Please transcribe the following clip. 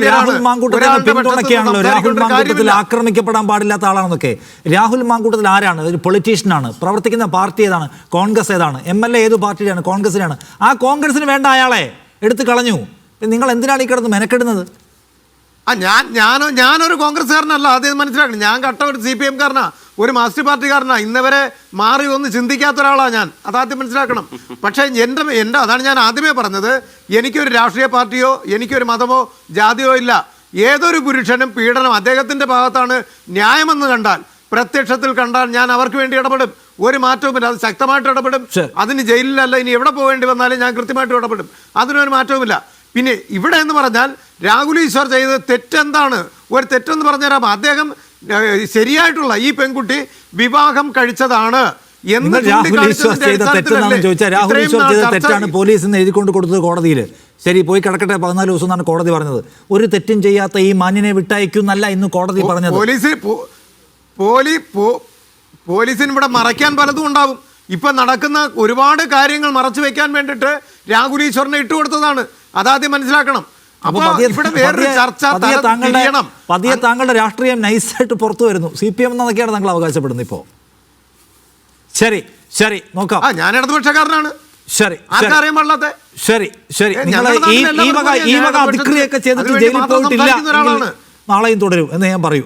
രാഹുൽ മാങ്കൂട്ടത്തിൽ പിന്തുണയ്ക്കുകയാണല്ലോ. രാഹുൽ മാങ്കൂട്ടത്തിൽ ആക്രമിക്കപ്പെടാൻ പാടില്ലാത്ത ആളാണെന്നൊക്കെ. രാഹുൽ മാങ്കൂട്ടത്തിൽ ആരാണ്? ഒരു പൊളിറ്റീഷ്യനാണ്. പ്രവർത്തിക്കുന്ന പാർട്ടി ഏതാണ്? കോൺഗ്രസ് ഏതാണ്? MLA ഏത് പാർട്ടിയാണ്? കോൺഗ്രസിനാണ്. ആ കോൺഗ്രസിന് വേണ്ട അയാളെ എടുത്ത് കളഞ്ഞു. നിങ്ങൾ എന്തിനാണ് ഈ കിടന്ന് മെനക്കെടുന്നത്? ഞാനൊരു കോൺഗ്രസ്സുകാരനല്ല, ആദ്യം മനസ്സിലാക്കണം. ഞാൻ കട്ട ഒരു CPM കാരനാ, ഒരു മാർക്സിസ്റ്റ് പാർട്ടിക്കാരനാ. ഇന്നവരെ മാറി ഒന്ന് ചിന്തിക്കാത്ത ഒരാളാണ് ഞാൻ, അതാദ്യം മനസ്സിലാക്കണം. പക്ഷേ എൻ്റെ അതാണ് ഞാൻ ആദ്യമേ പറഞ്ഞത്, എനിക്കൊരു രാഷ്ട്രീയ പാർട്ടിയോ എനിക്കൊരു മതമോ ജാതിയോ ഇല്ല. ഏതൊരു പുരുഷനും പീഡനം അദ്ദേഹത്തിൻ്റെ ഭാഗത്താണ് ന്യായമെന്ന് കണ്ടാൽ, പ്രത്യക്ഷത്തിൽ കണ്ടാൽ ഞാൻ അവർക്ക് വേണ്ടി ഇടപെടും. ഒരു മാറ്റവുമില്ല, അത് ശക്തമായിട്ട് ഇടപെടും. അതിന് ജയിലിലല്ല, ഇനി എവിടെ പോകേണ്ടി വന്നാലും ഞാൻ കൃത്യമായിട്ട് ഇടപെടും. അതിനൊരു മാറ്റവുമില്ല. പിന്നെ ഇവിടെ എന്ന് പറഞ്ഞാൽ രാഹുൽ ഈശ്വർ ചെയ്തത് തെറ്റെന്താണ്? ഒരു തെറ്റെന്ന് പറഞ്ഞുതരാം. അദ്ദേഹം ശരിയായിട്ടുള്ള ഈ പെൺകുട്ടി വിവാഹം കഴിച്ചതാണ് എന്ന് തെറ്റാണ് പോലീസ് എഴുതിക്കൊണ്ട് കൊടുത്തത് കോടതിയിൽ. ശരി, പോയി കിടക്കട്ടെ, 14 ദിവസം എന്നാണ് കോടതി പറഞ്ഞത്. ഒരു തെറ്റും ചെയ്യാത്ത ഈ മാന്യനെ വിട്ടയക്കുന്നല്ല ഇന്ന് കോടതി പറഞ്ഞത്. പോലീസിന് ഇവിടെ മറയ്ക്കാൻ പലതും ഉണ്ടാവും. ഇപ്പൊ നടക്കുന്ന ഒരുപാട് കാര്യങ്ങൾ മറച്ചു വെക്കാൻ വേണ്ടിയിട്ട് രാഹുൽ ഈശ്വറിനെ ഇട്ടുകൊടുത്തതാണ്. അതാദ്യം മനസ്സിലാക്കണം. പതിയെ താങ്കളുടെ രാഷ്ട്രീയം നൈസായിട്ട് പുറത്തു വരുന്നു. CPM എന്നൊക്കെയാണ് താങ്കൾ അവകാശപ്പെടുന്നത് ഇപ്പോൾ. ശരി ശരി, നോക്കാം. ഞാൻ ഇടതുപക്ഷക്കാരനാണ്. ശരി ആർക്കറിയാൻ പാടില്ലാത്ത. ശരി ശരി, നിങ്ങൾ ഈ വക അതിക്രിയൊക്കെ ചെയ്തിട്ട് ജയിലിൽ പോയിട്ടില്ല, നാളെയും തുടരും എന്ന് ഞാൻ പറയൂ.